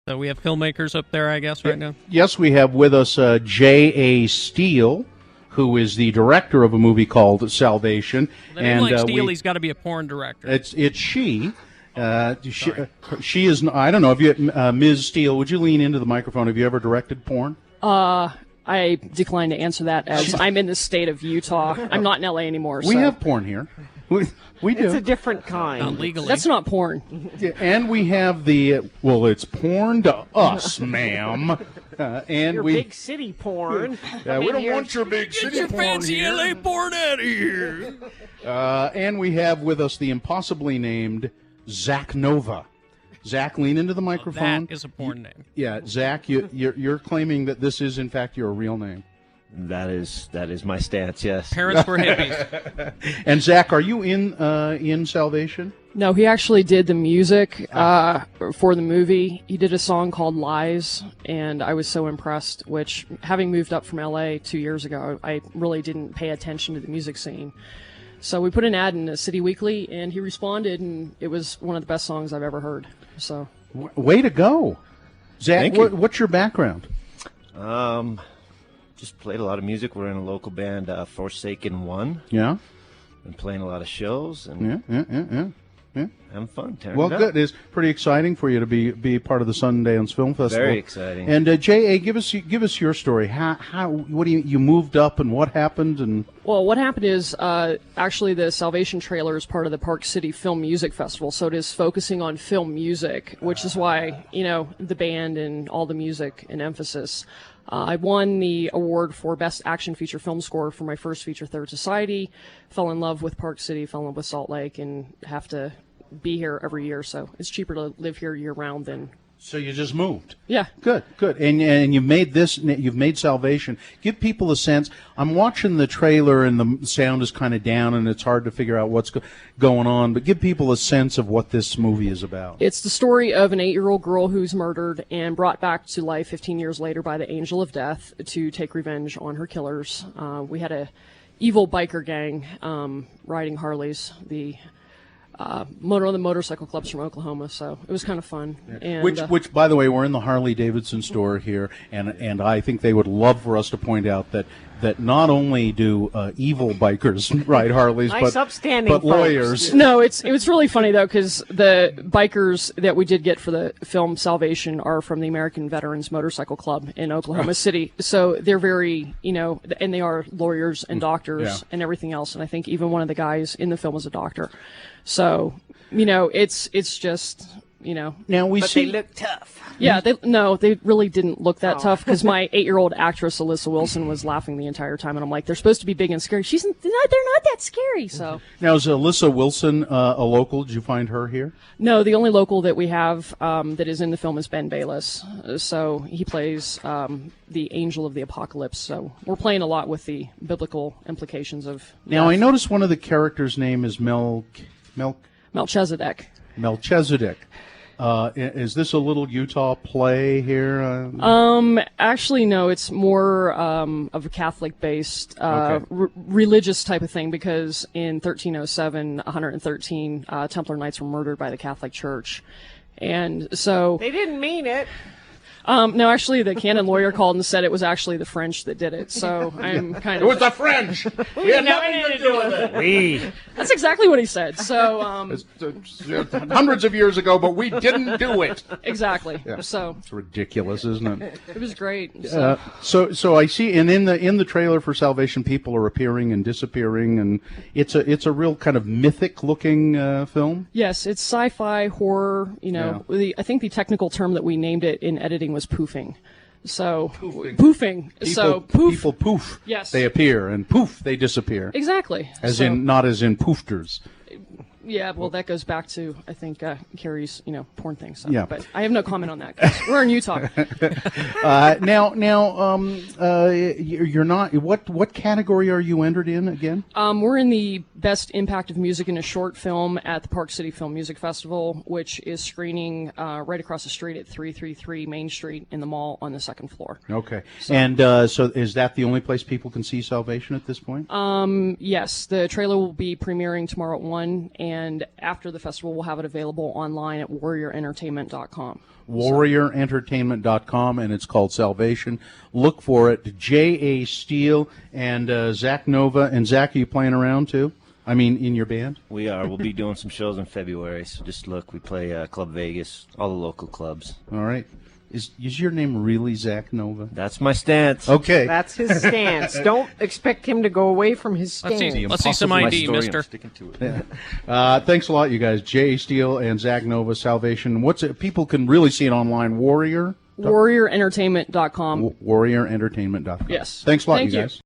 So we have filmmakers up there, I guess, right now? Yes, we have with us J.A. Steel, who is the director of a movie called Salvation. The name like Steel, he's got to be a porn director. It's she. She is. I don't know. Have you, Ms. Steel? Would you lean into the microphone? Have you ever directed porn? I decline to answer that as I'm in the state of Utah. I'm not in LA anymore. We have porn here. We do. It's a different kind. Not legally. That's not porn. Yeah, and we have the. Well, it's porn to us, ma'am. And your big city porn. We don't want your big city porn. Get your fancy here. LA porn out of here. And we have with us the impossibly named Zakky Nova. Zach, lean into the microphone. That is a porn name. Yeah, Zach, you're claiming that this is in fact your real name. That is my stance. Yes. Parents were hippies. And Zach, are you in Salvation? No, he actually did the music for the movie. He did a song called Lies, and I was so impressed, which, having moved up from LA 2 years ago, I really didn't pay attention to the music scene. So we put an ad in the City Weekly, and he responded, and it was one of the best songs I've ever heard. So, way to go, Zach. What's your background? Just played a lot of music. We're in a local band, Forsaken One. Yeah. Been playing a lot of shows and Yeah. having fun. Well, good. It's pretty exciting for you to be part of the Sundance Film Festival. Very exciting. And J.A., give us your story. What do you moved up and what happened? And well, what happened is actually the Salvation trailer is part of the Park City Film Music Festival, so it is focusing on film music, which is why the band and all the music and emphasis. I won the award for Best Action Feature Film Score for my first feature, Third Society. Fell in love with Park City, fell in love with Salt Lake, and have to be here every year. So it's cheaper to live here year-round than... So you just moved. Yeah. Good. And you've made Salvation. Give people a sense. I'm watching the trailer and the sound is kind of down and it's hard to figure out what's going on, but give people a sense of what this movie is about. It's the story of an 8-year-old girl who's murdered and brought back to life 15 years later by the Angel of Death to take revenge on her killers. We had a evil biker gang riding Harleys, the motorcycle clubs from Oklahoma, so it was kind of fun. And, which, by the way, we're in the Harley-Davidson store here, and I think they would love for us to point out that not only do evil bikers ride Harleys, but lawyers. No, it was really funny though, because the bikers that we did get for the film Salvation are from the American Veterans Motorcycle Club in Oklahoma City, so they're very, and they are lawyers and doctors and everything else, and I think even one of the guys in the film is a doctor. So, it's just, Now they look tough. Yeah, they really didn't look that tough, because my 8-year-old actress, Alyssa Wilson, was laughing the entire time, and I'm like, they're supposed to be big and scary. They're not that scary, so. Now, is Alyssa Wilson a local? Did you find her here? No, the only local that we have that is in the film is Ben Bayless. So he plays the angel of the apocalypse, so we're playing a lot with the biblical implications of Now, death. I noticed one of the characters' name is Melchizedek. Melchizedek. Is this a little Utah play here? Actually, no. It's more of a Catholic-based, religious type of thing, because in 1307, 113 Templar Knights were murdered by the Catholic Church, and so they didn't mean it. No, actually, the canon lawyer called and said it was actually the French that did it. So I'm kind of. It was the French. We had nothing to do with it. That's exactly what he said. So hundreds of years ago, but we didn't do it. Exactly. Yeah. So it's ridiculous, isn't it? It was great. So I see, and in the trailer for Salvation, people are appearing and disappearing, and it's a real kind of mythic looking film. Yes, it's sci-fi horror. I think the technical term that we named it in editing was poofing. So poofing. People poof. Yes. They appear and poof they disappear. Exactly. Not as in poofters. Yeah, well, that goes back to, I think, Kerry's, porn thing. So. Yeah. But I have no comment on that, 'cause we're in Utah. You're not. What category are you entered in again? We're in the Best Impact of Music in a Short Film at the Park City Film Music Festival, which is screening right across the street at 333 Main Street in the mall on the second floor. Okay. So is that the only place people can see Salvation at this point? Yes. The trailer will be premiering tomorrow at 1, and and after the festival, we'll have it available online at warriorentertainment.com. warriorentertainment.com, and it's called Salvation. Look for it. J.A. Steel and Zakky Nova. And Zach, are you playing around too? I mean, in your band? We are. We'll be doing some shows in February, so just look. We play Club Vegas, all the local clubs. All right. Is your name really Zakky Nova? That's my stance. Okay. That's his stance. Don't expect him to go away from his stance. Let's see some ID, mister. Sticking to it. Thanks a lot, you guys. J.A. Steel and Zakky Nova, Salvation. What's it? People can really see it online. warriorentertainment.com. Warriorentertainment.com. Yes. Thanks a lot, Thank you guys.